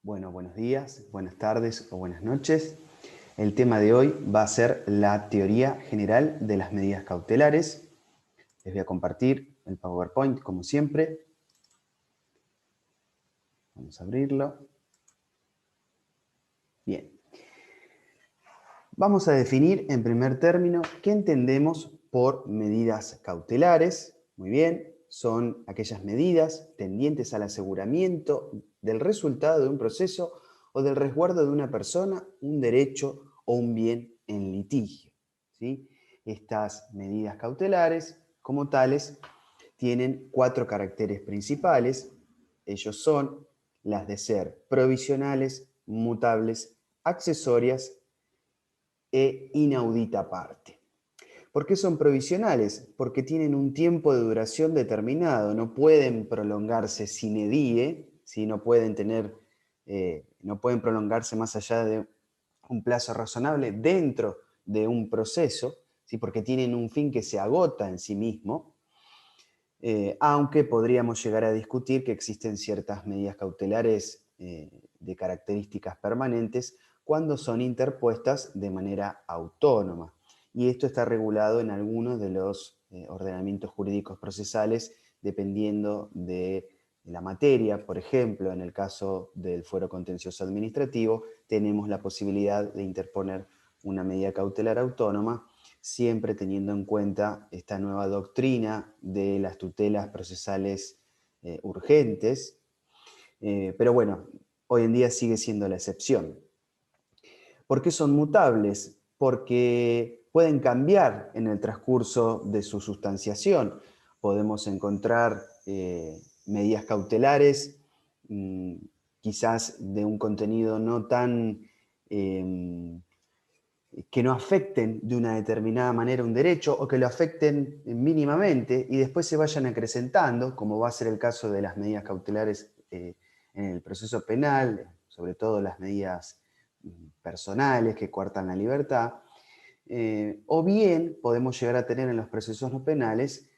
Bueno, buenos días, buenas tardes o buenas noches. El tema de hoy va a ser la teoría general de las medidas cautelares. Les voy a compartir el PowerPoint como siempre. Vamos a abrirlo. Bien. Vamos a definir en primer término qué entendemos por medidas cautelares. Muy bien, son aquellas medidas tendientes al aseguramiento del resultado de un proceso o del resguardo de una persona, un derecho o un bien en litigio. ¿Sí? Estas medidas cautelares, como tales, tienen 4 caracteres principales. Ellos son las de ser provisionales, mutables, accesorias e inaudita parte. ¿Por qué son provisionales? Porque tienen un tiempo de duración determinado, no pueden prolongarse sine die, ¿sí? No pueden prolongarse más allá de un plazo razonable dentro de un proceso, ¿sí? Porque tienen un fin que se agota en sí mismo, aunque podríamos llegar a discutir que existen ciertas medidas cautelares de características permanentes cuando son interpuestas de manera autónoma. Y esto está regulado en algunos de los ordenamientos jurídicos procesales dependiendo de la materia. Por ejemplo, en el caso del fuero contencioso administrativo, tenemos la posibilidad de interponer una medida cautelar autónoma, siempre teniendo en cuenta esta nueva doctrina de las tutelas procesales urgentes. Pero bueno, hoy en día sigue siendo la excepción. ¿Por qué son mutables? Porque pueden cambiar en el transcurso de su sustanciación. Podemos encontrar medidas cautelares, mmm, quizás de un contenido no tan que no afecten de una determinada manera un derecho o que lo afecten mínimamente y después se vayan acrecentando, como va a ser el caso de las medidas cautelares en el proceso penal, sobre todo las medidas personales que coartan la libertad, o bien podemos llegar a tener en los procesos no penales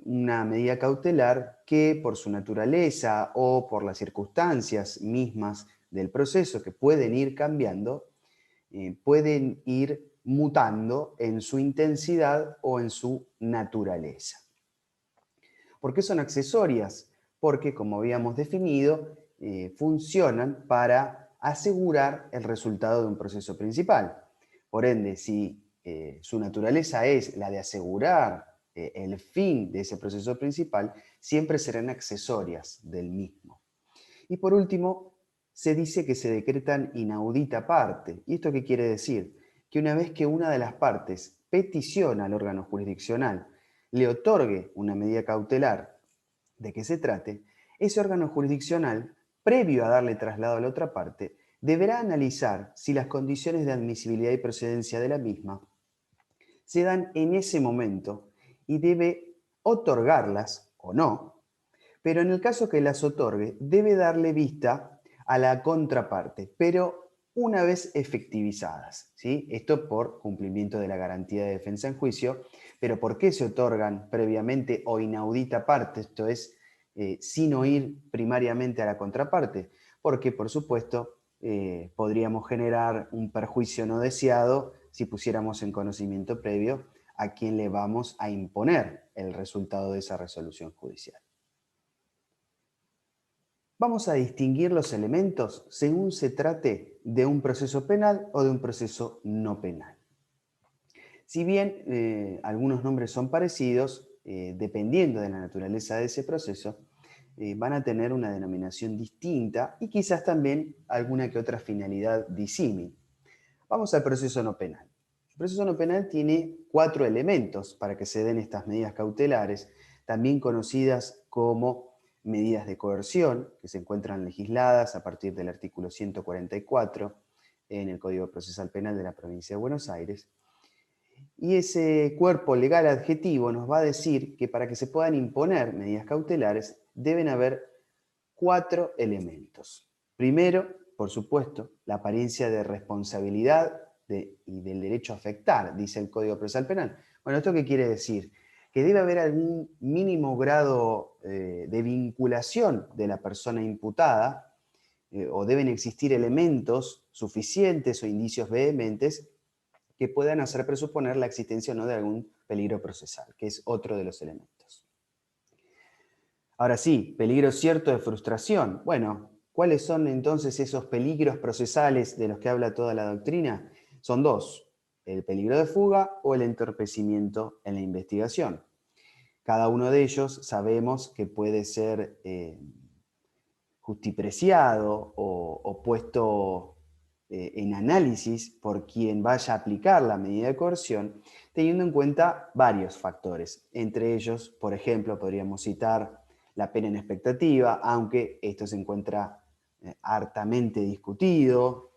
una medida cautelar que por su naturaleza o por las circunstancias mismas del proceso que pueden ir cambiando, pueden ir mutando en su intensidad o en su naturaleza. ¿Por qué son accesorias? Porque, como habíamos definido, funcionan para asegurar el resultado de un proceso principal. Por ende, si su naturaleza es la de asegurar el fin de ese proceso principal, siempre serán accesorias del mismo. Y por último, se dice que se decretan inaudita parte. ¿Y esto qué quiere decir? Que una vez que una de las partes peticiona al órgano jurisdiccional, le otorgue una medida cautelar de que se trate, ese órgano jurisdiccional, previo a darle traslado a la otra parte, deberá analizar si las condiciones de admisibilidad y procedencia de la misma se dan en ese momento y debe otorgarlas o no, pero en el caso que las otorgue, debe darle vista a la contraparte, pero una vez efectivizadas, ¿sí? Esto por cumplimiento de la garantía de defensa en juicio, pero ¿por qué se otorgan previamente o inaudita parte? Esto es, sin oír primariamente a la contraparte, porque por supuesto podríamos generar un perjuicio no deseado si pusiéramos en conocimiento previo a quien le vamos a imponer el resultado de esa resolución judicial. Vamos a distinguir los elementos según se trate de un proceso penal o de un proceso no penal. Si bien algunos nombres son parecidos, dependiendo de la naturaleza de ese proceso, van a tener una denominación distinta y quizás también alguna que otra finalidad disímil. Vamos al proceso no penal. El proceso no penal tiene 4 elementos para que se den estas medidas cautelares, también conocidas como medidas de coerción, que se encuentran legisladas a partir del artículo 144 en el Código Procesal Penal de la Provincia de Buenos Aires. Y ese cuerpo legal adjetivo nos va a decir que para que se puedan imponer medidas cautelares deben haber 4 elementos. Primero, por supuesto, la apariencia de responsabilidad y del derecho a afectar, dice el Código Procesal Penal. Bueno, ¿esto qué quiere decir? Que debe haber algún mínimo grado de vinculación de la persona imputada o deben existir elementos suficientes o indicios vehementes que puedan hacer presuponer la existencia o no de algún peligro procesal, que es otro de los elementos. Ahora sí, peligro cierto de frustración. Bueno, ¿cuáles son entonces esos peligros procesales de los que habla toda la doctrina? Son dos, el peligro de fuga o el entorpecimiento en la investigación. Cada uno de ellos sabemos que puede ser justipreciado o puesto en análisis por quien vaya a aplicar la medida de coerción, teniendo en cuenta varios factores. Entre ellos, por ejemplo, podríamos citar la pena en expectativa, aunque esto se encuentra hartamente discutido,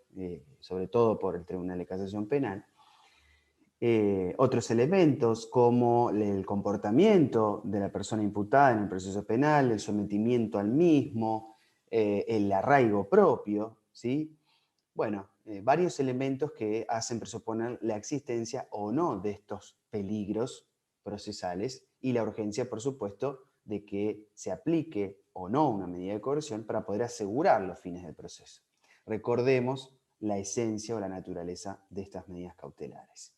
sobre todo por el Tribunal de Casación Penal. Otros elementos como el comportamiento de la persona imputada en el proceso penal, el sometimiento al mismo, el arraigo propio, ¿sí? Bueno, varios elementos que hacen presuponer la existencia o no de estos peligros procesales y la urgencia, por supuesto, de que se aplique o no una medida de coerción para poder asegurar los fines del proceso. Recordemos la esencia o la naturaleza de estas medidas cautelares.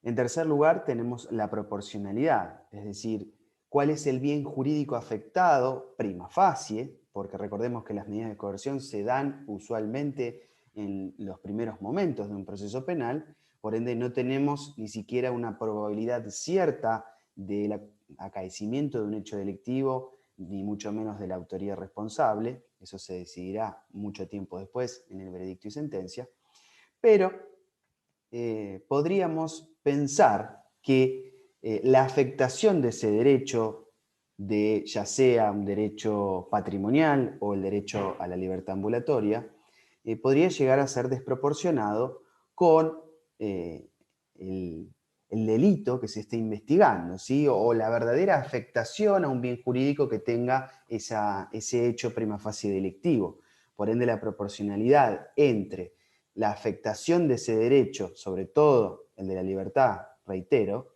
En tercer lugar, tenemos la proporcionalidad, es decir, cuál es el bien jurídico afectado prima facie, porque recordemos que las medidas de coerción se dan usualmente en los primeros momentos de un proceso penal, por ende no tenemos ni siquiera una probabilidad cierta del acaecimiento de un hecho delictivo, ni mucho menos de la autoría responsable, eso se decidirá mucho tiempo después en el veredicto y sentencia, pero podríamos pensar que la afectación de ese derecho, de ya sea un derecho patrimonial o el derecho a la libertad ambulatoria, podría llegar a ser desproporcionado con el, el delito que se esté investigando, ¿sí? O la verdadera afectación a un bien jurídico que tenga ese hecho prima facie delictivo. Por ende, la proporcionalidad entre la afectación de ese derecho, sobre todo el de la libertad, reitero,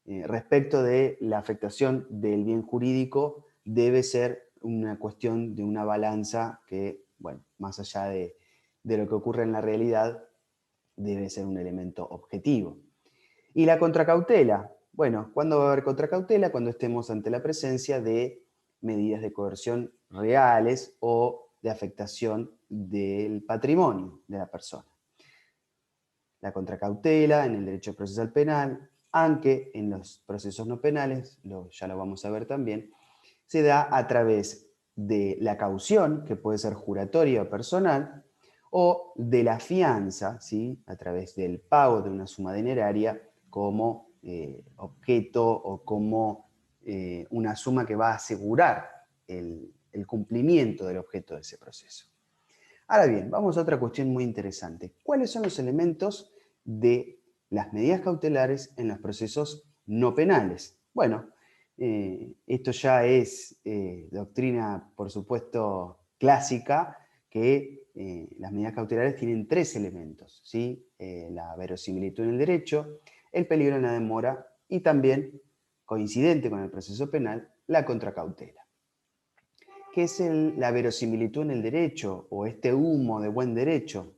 respecto de la afectación del bien jurídico, debe ser una cuestión de una balanza que, bueno, más allá de lo que ocurre en la realidad, debe ser un elemento objetivo. Y la contracautela. Bueno, ¿cuándo va a haber contracautela? Cuando estemos ante la presencia de medidas de coerción reales o de afectación del patrimonio de la persona. La contracautela en el derecho procesal penal, aunque en los procesos no penales, ya lo vamos a ver también, se da a través de la caución, que puede ser juratoria o personal, o de la fianza, ¿sí? A través del pago de una suma dineraria como objeto o como una suma que va a asegurar el cumplimiento del objeto de ese proceso. Ahora bien, vamos a otra cuestión muy interesante. ¿Cuáles son los elementos de las medidas cautelares en los procesos no penales? Bueno, esto ya es doctrina, por supuesto, clásica, que las medidas cautelares tienen tres elementos, ¿sí? La verosimilitud en el derecho, el peligro en la demora y también, coincidente con el proceso penal, la contracautela. ¿Qué es la verosimilitud en el derecho o este humo de buen derecho?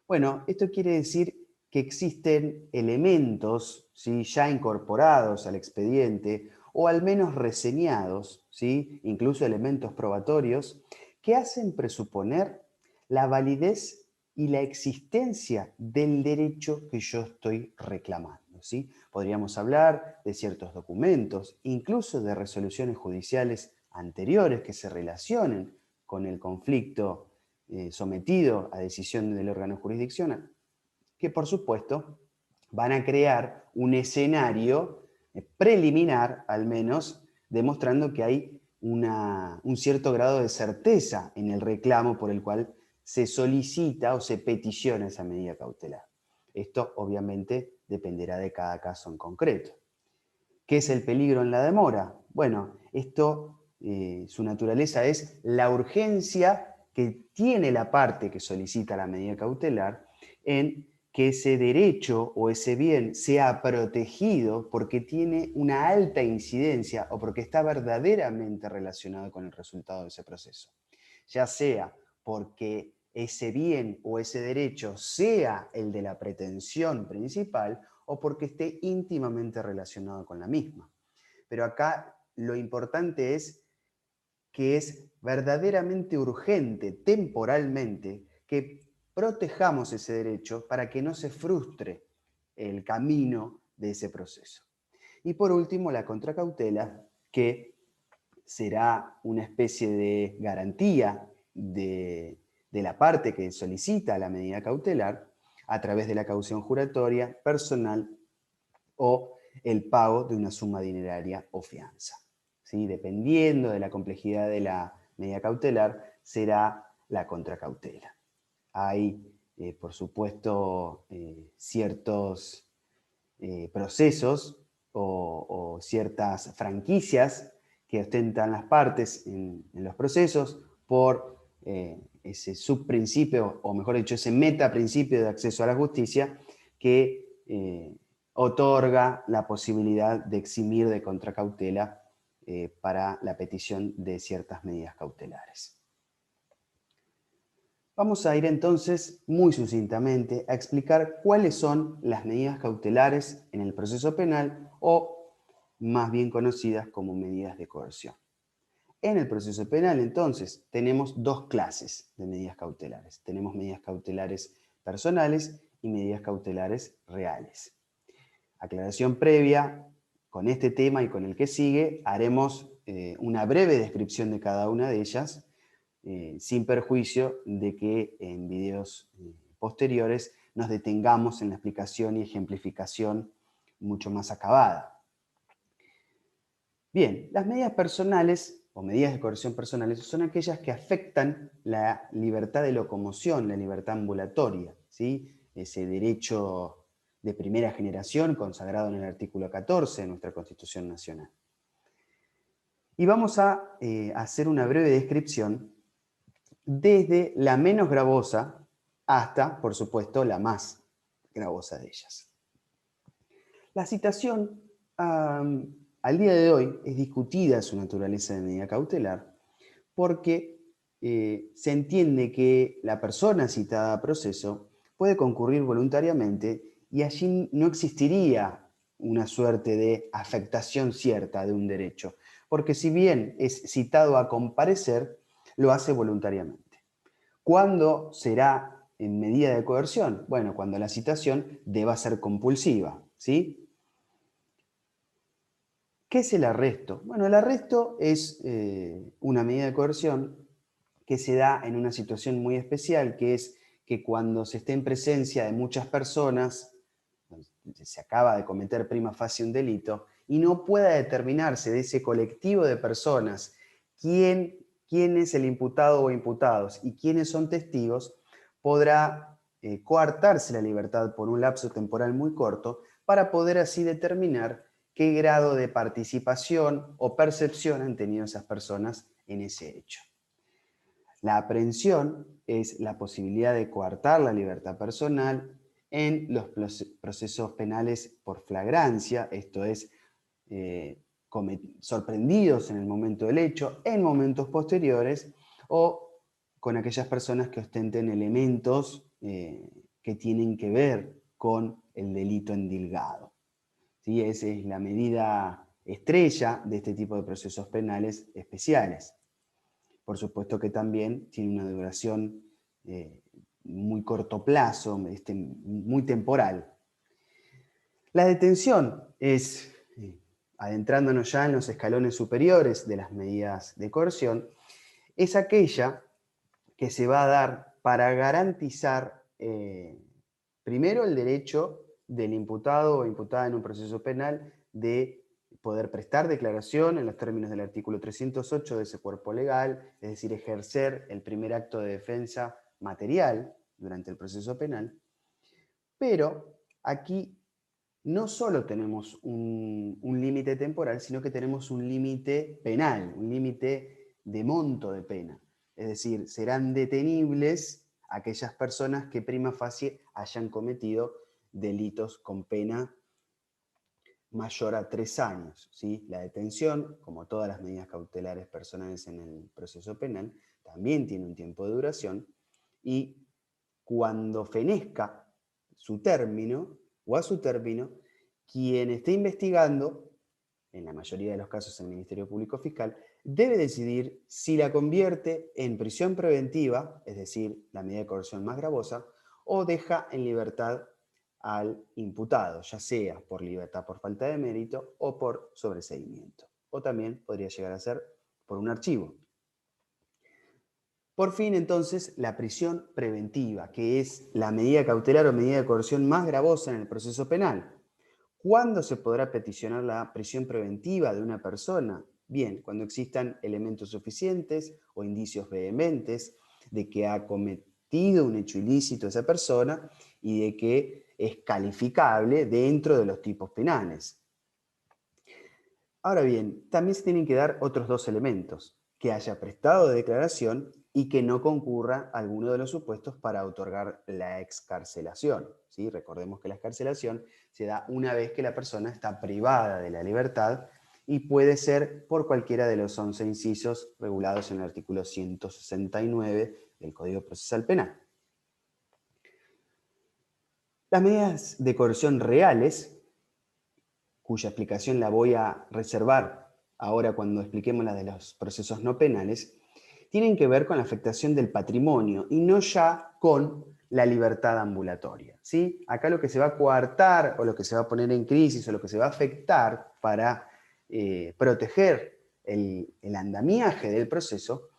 Bueno, esto quiere decir que existen elementos, ¿sí?, ya incorporados al expediente o al menos reseñados, ¿sí?, incluso elementos probatorios, que hacen presuponer la validez y la existencia del derecho que yo estoy reclamando, ¿sí? Podríamos hablar de ciertos documentos, incluso de resoluciones judiciales anteriores que se relacionen con el conflicto sometido a decisión del órgano jurisdiccional, que por supuesto van a crear un escenario preliminar, al menos, demostrando que hay un cierto grado de certeza en el reclamo por el cual se solicita o se peticiona esa medida cautelar. Esto obviamente dependerá de cada caso en concreto. ¿Qué es el peligro en la demora? Bueno, esto, su naturaleza es la urgencia que tiene la parte que solicita la medida cautelar en que ese derecho o ese bien sea protegido porque tiene una alta incidencia o porque está verdaderamente relacionado con el resultado de ese proceso. ya sea porque ese bien o ese derecho sea el de la pretensión principal o porque esté íntimamente relacionado con la misma. Pero acá lo importante es que es verdaderamente urgente temporalmente que protejamos ese derecho para que no se frustre el camino de ese proceso. Y por último, la contracautela, que será una especie de garantía de la parte que solicita la medida cautelar a través de la caución juratoria, personal o el pago de una suma dineraria o fianza. ¿Sí? Dependiendo de la complejidad de la medida cautelar, será la contracautela. Hay, por supuesto, ciertos procesos o ciertas franquicias que ostentan las partes en los procesos por ese subprincipio, o mejor dicho, ese metaprincipio de acceso a la justicia que otorga la posibilidad de eximir de contracautela para la petición de ciertas medidas cautelares. Vamos a ir entonces muy sucintamente a explicar cuáles son las medidas cautelares en el proceso penal o más bien conocidas como medidas de coerción. En el proceso penal entonces tenemos dos clases de medidas cautelares. Tenemos medidas cautelares personales y medidas cautelares reales. Aclaración previa, con este tema y con el que sigue haremos una breve descripción de cada una de ellas, sin perjuicio de que en videos posteriores nos detengamos en la explicación y ejemplificación mucho más acabada. Bien, las medidas personales o medidas de coerción personales son aquellas que afectan la libertad de locomoción, la libertad ambulatoria, ¿sí? Ese derecho de primera generación consagrado en el artículo 14 de nuestra Constitución Nacional. Y vamos a hacer una breve descripción desde la menos gravosa hasta, por supuesto, la más gravosa de ellas. La citación, al día de hoy, es discutida su naturaleza de medida cautelar porque se entiende que la persona citada a proceso puede concurrir voluntariamente y allí no existiría una suerte de afectación cierta de un derecho, porque si bien es citado a comparecer, lo hace voluntariamente. ¿Cuándo será en medida de coerción? Bueno, cuando la citación deba ser compulsiva, ¿sí? ¿Qué es el arresto? Bueno, el arresto es una medida de coerción que se da en una situación muy especial, que es que cuando se esté en presencia de muchas personas, se acaba de cometer prima facie un delito, y no pueda determinarse de ese colectivo de personas quién es el imputado o imputados y quiénes son testigos, podrá coartarse la libertad por un lapso temporal muy corto para poder así determinar qué grado de participación o percepción han tenido esas personas en ese hecho. La aprehensión es la posibilidad de coartar la libertad personal en los procesos penales por flagrancia, esto es, sorprendidos en el momento del hecho, en momentos posteriores, o con aquellas personas que ostenten elementos que tienen que ver con el delito endilgado. ¿Sí? Esa es la medida estrella de este tipo de procesos penales especiales. Por supuesto que también tiene una duración muy corto plazo, muy temporal. La detención es, adentrándonos ya en los escalones superiores de las medidas de coerción, es aquella que se va a dar para garantizar primero el derecho del imputado o imputada en un proceso penal de poder prestar declaración en los términos del artículo 308 de ese cuerpo legal, es decir, ejercer el primer acto de defensa material durante el proceso penal. Pero aquí no solo tenemos un límite temporal, sino que tenemos un límite penal, un límite de monto de pena. Es decir, serán detenibles aquellas personas que prima facie hayan cometido delitos con pena mayor a 3 años. ¿Sí? La detención, como todas las medidas cautelares personales en el proceso penal, también tiene un tiempo de duración, y cuando fenezca su término o a su término, quien esté investigando, en la mayoría de los casos el Ministerio Público Fiscal, debe decidir si la convierte en prisión preventiva, es decir, la medida de coerción más gravosa, o deja en libertad al imputado, ya sea por libertad por falta de mérito o por sobreseimiento. O también podría llegar a ser por un archivo. Por fin, entonces, la prisión preventiva, que es la medida cautelar o medida de coerción más gravosa en el proceso penal. ¿Cuándo se podrá peticionar la prisión preventiva de una persona? Bien, cuando existan elementos suficientes o indicios vehementes de que ha cometido un hecho ilícito esa persona y de que es calificable dentro de los tipos penales. Ahora bien, también se tienen que dar otros dos elementos: que haya prestado declaración y que no concurra alguno de los supuestos para otorgar la excarcelación, ¿sí? Recordemos que la excarcelación se da una vez que la persona está privada de la libertad y puede ser por cualquiera de los 11 incisos regulados en el artículo 169 del Código Procesal Penal. Las medidas de coerción reales, cuya explicación la voy a reservar ahora cuando expliquemos la de los procesos no penales, tienen que ver con la afectación del patrimonio y no ya con la libertad ambulatoria, ¿sí? Acá lo que se va a coartar o lo que se va a poner en crisis o lo que se va a afectar para proteger el andamiaje del proceso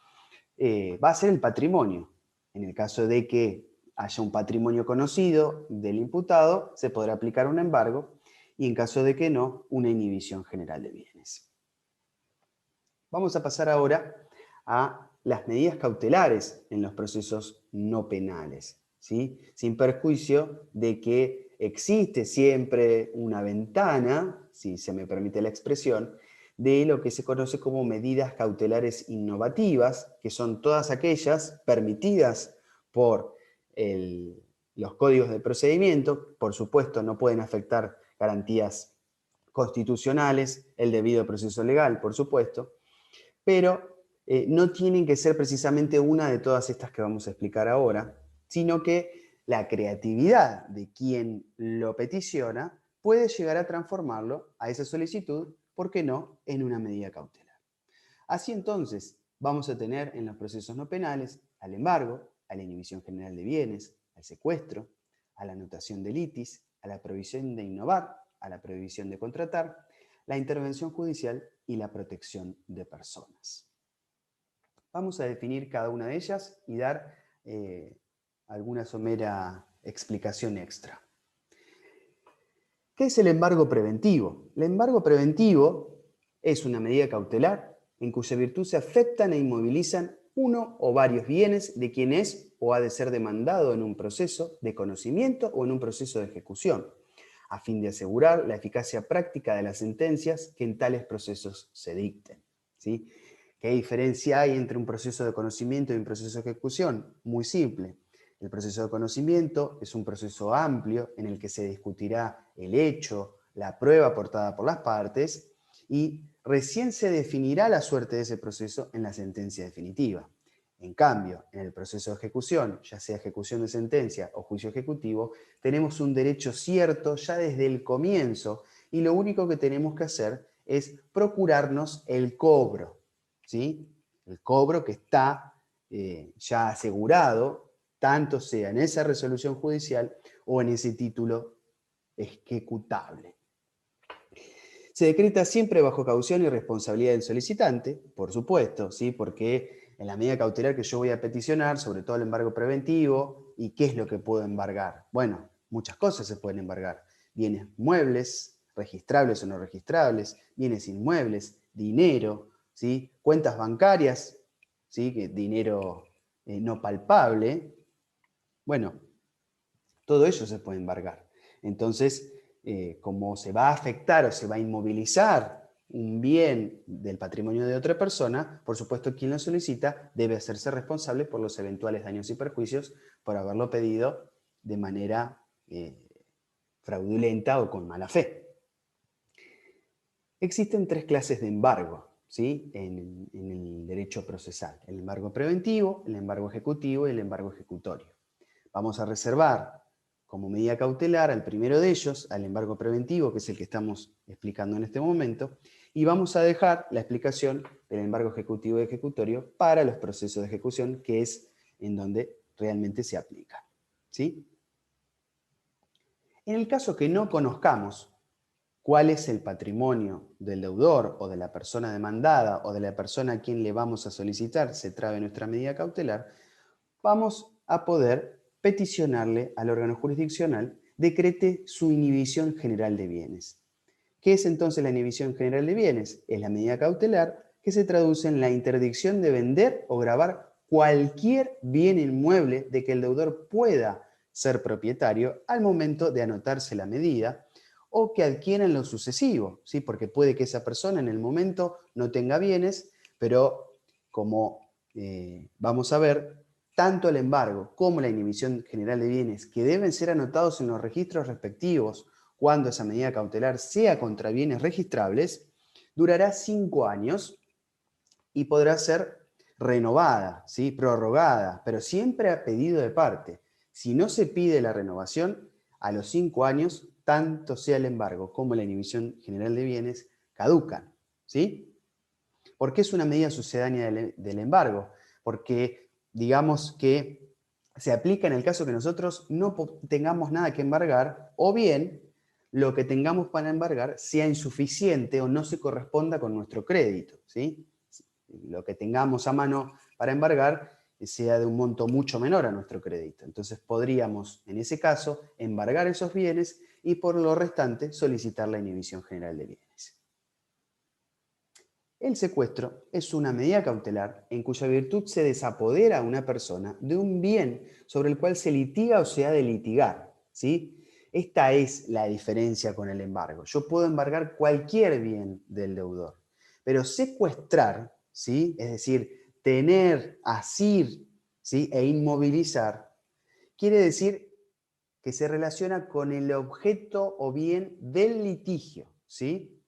va a ser el patrimonio. En el caso de que haya un patrimonio conocido del imputado, se podrá aplicar un embargo, y en caso de que no, una inhibición general de bienes. Vamos a pasar ahora a las medidas cautelares en los procesos no penales, ¿sí? Sin perjuicio de que existe siempre una ventana, si se me permite la expresión, de lo que se conoce como medidas cautelares innovativas, que son todas aquellas permitidas por los códigos de procedimiento. Por supuesto, no pueden afectar garantías constitucionales, el debido proceso legal, por supuesto, pero no tienen que ser precisamente una de todas estas que vamos a explicar ahora, sino que la creatividad de quien lo peticiona puede llegar a transformarlo a esa solicitud, ¿por qué no?, en una medida cautelar. Así entonces, vamos a tener en los procesos no penales al embargo, a la inhibición general de bienes, al secuestro, a la anotación de litis, a la prohibición de innovar, a la prohibición de contratar, la intervención judicial y la protección de personas. Vamos a definir cada una de ellas y dar alguna somera explicación extra. ¿Qué es el embargo preventivo? El embargo preventivo es una medida cautelar en cuya virtud se afectan e inmovilizan uno o varios bienes de quien es o ha de ser demandado en un proceso de conocimiento o en un proceso de ejecución, a fin de asegurar la eficacia práctica de las sentencias que en tales procesos se dicten, ¿sí? ¿Qué diferencia hay entre un proceso de conocimiento y un proceso de ejecución? Muy simple. El proceso de conocimiento es un proceso amplio en el que se discutirá el hecho, la prueba aportada por las partes y recién se definirá la suerte de ese proceso en la sentencia definitiva. En cambio, en el proceso de ejecución, ya sea ejecución de sentencia o juicio ejecutivo, tenemos un derecho cierto ya desde el comienzo y lo único que tenemos que hacer es procurarnos el cobro, ¿sí? El cobro que está ya asegurado, tanto sea en esa resolución judicial o en ese título ejecutable. Se decreta siempre bajo caución y responsabilidad del solicitante, por supuesto, ¿sí? Porque en la medida cautelar que yo voy a peticionar, sobre todo el embargo preventivo, ¿y qué es lo que puedo embargar? Bueno, muchas cosas se pueden embargar. Bienes muebles, registrables o no registrables, bienes inmuebles, dinero, ¿sí? Cuentas bancarias, ¿sí? Dinero no palpable. Bueno, todo ello se puede embargar. Entonces, como se va a afectar o se va a inmovilizar un bien del patrimonio de otra persona, por supuesto quien lo solicita debe hacerse responsable por los eventuales daños y perjuicios por haberlo pedido de manera fraudulenta o con mala fe. Existen tres clases de embargo, ¿sí? En el derecho procesal. El embargo preventivo, el embargo ejecutivo y el embargo ejecutorio. Vamos a reservar como medida cautelar al primero de ellos, al embargo preventivo, que es el que estamos explicando en este momento, y vamos a dejar la explicación del embargo ejecutivo y ejecutorio para los procesos de ejecución, que es en donde realmente se aplica. ¿Sí? En el caso que no conozcamos cuál es el patrimonio del deudor o de la persona demandada o de la persona a quien le vamos a solicitar se trabe nuestra medida cautelar, vamos a poder peticionarle al órgano jurisdiccional decrete su inhibición general de bienes. ¿Qué es entonces la inhibición general de bienes? Es la medida cautelar que se traduce en la interdicción de vender o gravar cualquier bien inmueble de que el deudor pueda ser propietario al momento de anotarse la medida o que adquiera en lo sucesivo, ¿sí? Porque puede que esa persona en el momento no tenga bienes, pero como vamos a ver, tanto el embargo como la inhibición general de bienes que deben ser anotados en los registros respectivos cuando esa medida cautelar sea contra bienes registrables, durará 5 años y podrá ser renovada, ¿sí? Prorrogada, pero siempre a pedido de parte. Si no se pide la renovación, a los 5 años, tanto sea el embargo como la inhibición general de bienes caducan. ¿Sí? ¿Por qué es una medida sucedánea del embargo? Porque digamos que se aplica en el caso que nosotros no tengamos nada que embargar o bien lo que tengamos para embargar sea insuficiente o no se corresponda con nuestro crédito. ¿Sí? Lo que tengamos a mano para embargar sea de un monto mucho menor a nuestro crédito. Entonces podríamos, en ese caso, embargar esos bienes y por lo restante solicitar la inhibición general de bienes. El secuestro es una medida cautelar en cuya virtud se desapodera a una persona de un bien sobre el cual se litiga o se ha de litigar. ¿Sí? Esta es la diferencia con el embargo. Yo puedo embargar cualquier bien del deudor, pero secuestrar, ¿sí? Es decir, tener, asir, ¿sí? E inmovilizar, quiere decir que se relaciona con el objeto o bien del litigio. ¿Sí?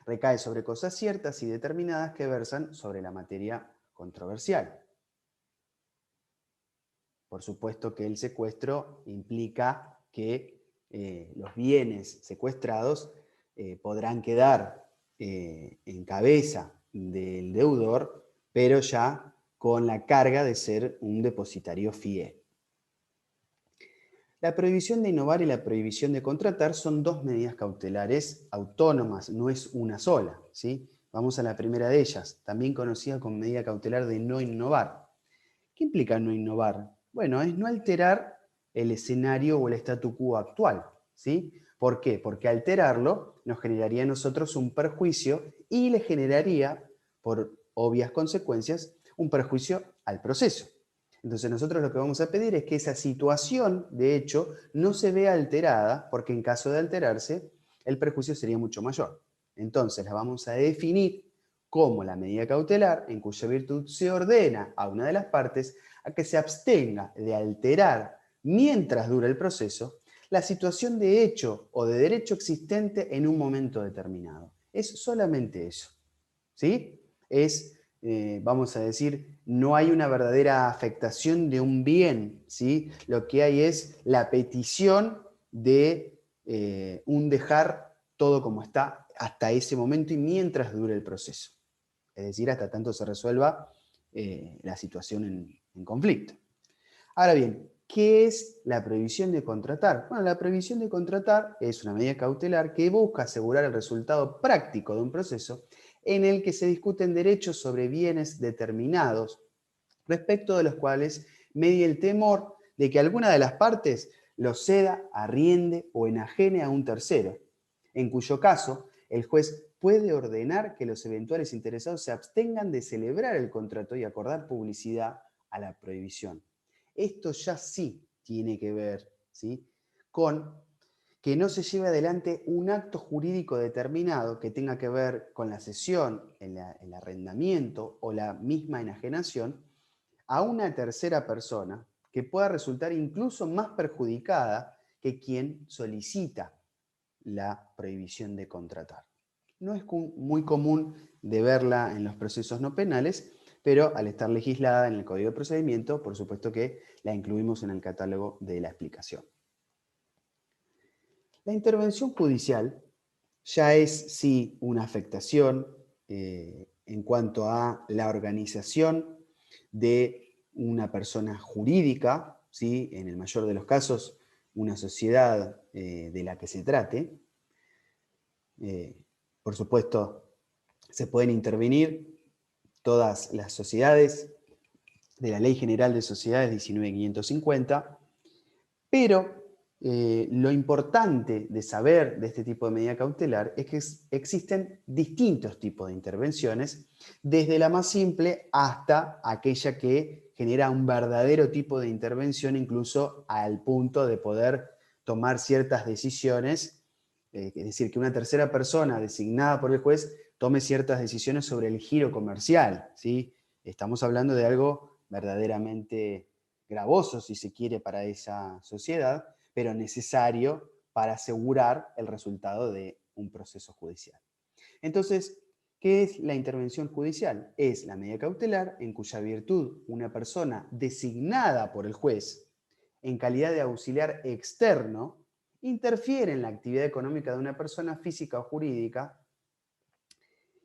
Recae sobre cosas ciertas y determinadas que versan sobre la materia controversial. Por supuesto que el secuestro implica que los bienes secuestrados podrán quedar en cabeza del deudor, pero ya con la carga de ser un depositario fiel. La prohibición de innovar y la prohibición de contratar son dos medidas cautelares autónomas, no es una sola. ¿Sí? Vamos a la primera de ellas, también conocida como medida cautelar de no innovar. ¿Qué implica no innovar? Bueno, es no alterar el escenario o el statu quo actual. ¿Sí? ¿Por qué? Porque alterarlo nos generaría a nosotros un perjuicio y le generaría, por obvias consecuencias, un perjuicio al proceso. Entonces nosotros lo que vamos a pedir es que esa situación, de hecho, no se vea alterada, porque en caso de alterarse, el perjuicio sería mucho mayor. Entonces la vamos a definir como la medida cautelar en cuya virtud se ordena a una de las partes a que se abstenga de alterar, mientras dura el proceso, la situación de hecho o de derecho existente en un momento determinado. Es solamente eso. ¿Sí? Es vamos a decir, no hay una verdadera afectación de un bien, ¿sí? Lo que hay es la petición de un dejar todo como está hasta ese momento y mientras dure el proceso. Es decir, hasta tanto se resuelva la situación en conflicto. Ahora bien, ¿qué es la prohibición de contratar? Bueno, la prohibición de contratar es una medida cautelar que busca asegurar el resultado práctico de un proceso en el que se discuten derechos sobre bienes determinados, respecto de los cuales media el temor de que alguna de las partes los ceda, arriende o enajene a un tercero, en cuyo caso el juez puede ordenar que los eventuales interesados se abstengan de celebrar el contrato y acordar publicidad a la prohibición. Esto ya sí tiene que ver, ¿sí?, con que no se lleve adelante un acto jurídico determinado que tenga que ver con la cesión, el arrendamiento o la misma enajenación a una tercera persona que pueda resultar incluso más perjudicada que quien solicita la prohibición de contratar. No es muy común de verla en los procesos no penales, pero al estar legislada en el Código de Procedimiento, por supuesto que la incluimos en el catálogo de la explicación. La intervención judicial ya es, sí, una afectación en cuanto a la organización de una persona jurídica, ¿sí? En el mayor de los casos, una sociedad de la que se trate. Por supuesto, se pueden intervenir todas las sociedades de la Ley General de Sociedades 19.550, pero lo importante de saber de este tipo de medida cautelar es que existen distintos tipos de intervenciones, desde la más simple hasta aquella que genera un verdadero tipo de intervención, incluso al punto de poder tomar ciertas decisiones, es decir, que una tercera persona designada por el juez tome ciertas decisiones sobre el giro comercial, ¿sí? Estamos hablando de algo verdaderamente gravoso, si se quiere, para esa sociedad, pero necesario para asegurar el resultado de un proceso judicial. Entonces, ¿qué es la intervención judicial? Es la medida cautelar en cuya virtud una persona designada por el juez en calidad de auxiliar externo interfiere en la actividad económica de una persona física o jurídica.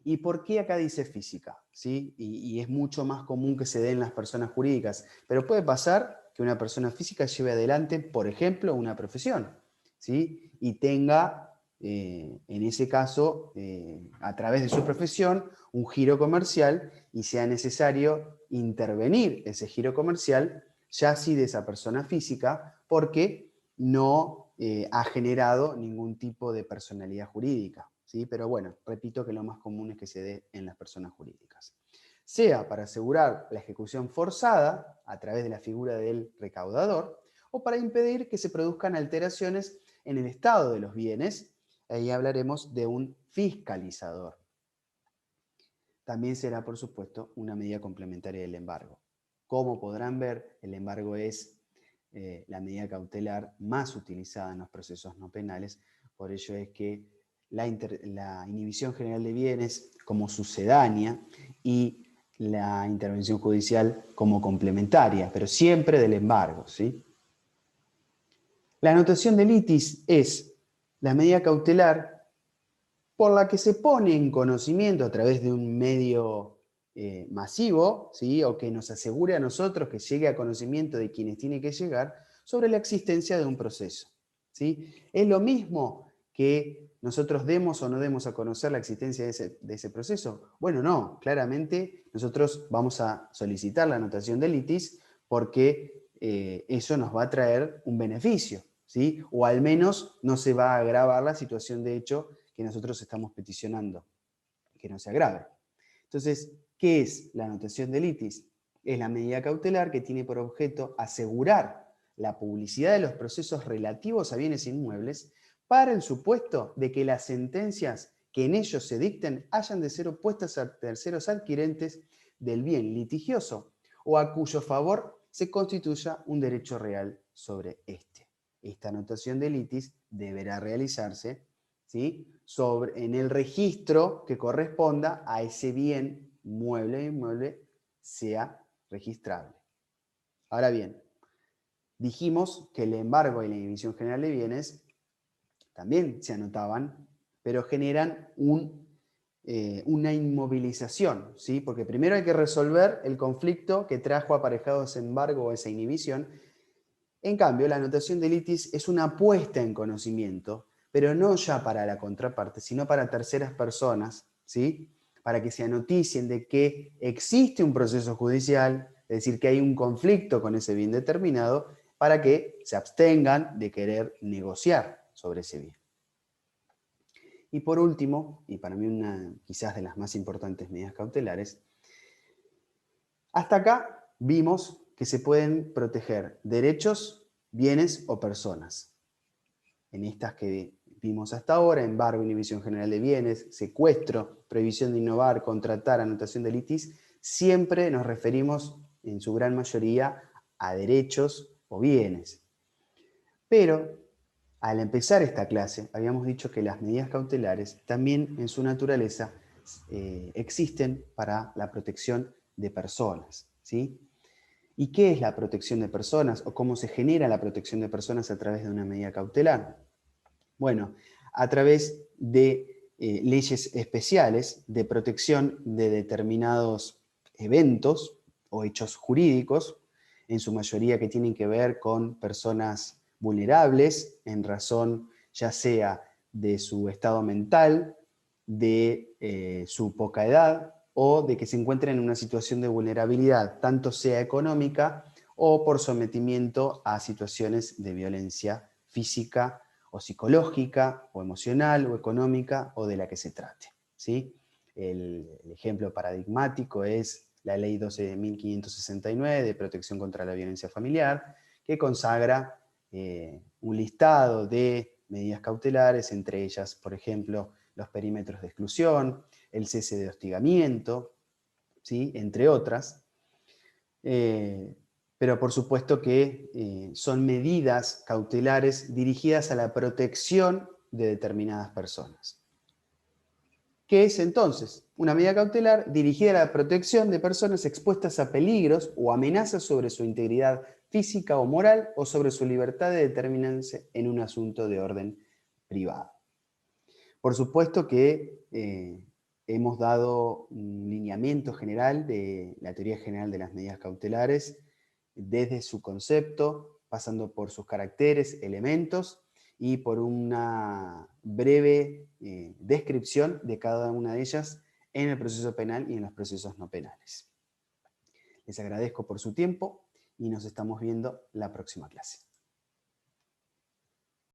¿Y por qué acá dice física? ¿Sí? Y es mucho más común que se dé en las personas jurídicas, pero puede pasar que una persona física lleve adelante, por ejemplo, una profesión, ¿sí? Y tenga, en ese caso, a través de su profesión, un giro comercial y sea necesario intervenir ese giro comercial, ya sí de esa persona física, porque no ha generado ningún tipo de personalidad jurídica. ¿Sí? Pero bueno, repito que lo más común es que se dé en las personas jurídicas. Sea para asegurar la ejecución forzada a través de la figura del recaudador o para impedir que se produzcan alteraciones en el estado de los bienes. Ahí hablaremos de un fiscalizador. También será, por supuesto, una medida complementaria del embargo. Como podrán ver, el embargo es la medida cautelar más utilizada en los procesos no penales, por ello es que la inhibición general de bienes como sucedánea y la intervención judicial como complementaria, pero siempre del embargo, ¿sí? La anotación de litis es la medida cautelar por la que se pone en conocimiento a través de un medio masivo, ¿sí? O que nos asegure a nosotros que llegue a conocimiento de quienes tiene que llegar sobre la existencia de un proceso, ¿sí? Es lo mismo que nosotros demos o no demos a conocer la existencia de ese proceso. Bueno, no, claramente nosotros vamos a solicitar la anotación de litis porque eso nos va a traer un beneficio, ¿sí? O al menos no se va a agravar la situación de hecho que nosotros estamos peticionando, que no se agrave. Entonces, ¿qué es la anotación de litis? Es la medida cautelar que tiene por objeto asegurar la publicidad de los procesos relativos a bienes inmuebles para el supuesto de que las sentencias que en ellos se dicten hayan de ser opuestas a terceros adquirentes del bien litigioso o a cuyo favor se constituya un derecho real sobre este. Esta anotación de litis deberá realizarse, ¿sí? En el registro que corresponda a ese bien mueble o inmueble sea registrable. Ahora bien, dijimos que el embargo y la inhibición general de bienes también se anotaban, pero generan una inmovilización, ¿sí? Porque primero hay que resolver el conflicto que trajo aparejado ese embargo o esa inhibición. En cambio, la anotación de litis es una puesta en conocimiento, pero no ya para la contraparte, sino para terceras personas, ¿sí? Para que se anoticien de que existe un proceso judicial, es decir, que hay un conflicto con ese bien determinado, para que se abstengan de querer negociar sobre ese bien. Y por último, y para mí una quizás de las más importantes medidas cautelares, hasta acá vimos que se pueden proteger derechos, bienes o personas. En estas que vimos hasta ahora, embargo, inhibición general de bienes, secuestro, prohibición de innovar, contratar, anotación de litis, siempre nos referimos en su gran mayoría a derechos o bienes. Pero Al empezar esta clase, habíamos dicho que las medidas cautelares también en su naturaleza existen para la protección de personas, ¿sí? ¿Y qué es la protección de personas o cómo se genera la protección de personas a través de una medida cautelar? Bueno, a través de leyes especiales de protección de determinados eventos o hechos jurídicos, en su mayoría que tienen que ver con personas vulnerables en razón ya sea de su estado mental, de su poca edad o de que se encuentren en una situación de vulnerabilidad, tanto sea económica o por sometimiento a situaciones de violencia física o psicológica, o emocional, o económica, o de la que se trate, ¿sí? El ejemplo paradigmático es la Ley 12.569 de protección contra la violencia familiar, que consagra un listado de medidas cautelares, entre ellas, por ejemplo, los perímetros de exclusión, el cese de hostigamiento, ¿sí? Entre otras. Pero por supuesto que son medidas cautelares dirigidas a la protección de determinadas personas. ¿Qué es entonces? Una medida cautelar dirigida a la protección de personas expuestas a peligros o amenazas sobre su integridad física o moral o sobre su libertad de determinarse en un asunto de orden privado. Por supuesto que hemos dado un lineamiento general de la teoría general de las medidas cautelares, desde su concepto, pasando por sus caracteres, elementos, y por una breve descripción de cada una de ellas en el proceso penal y en los procesos no penales. Les agradezco por su tiempo y nos estamos viendo la próxima clase.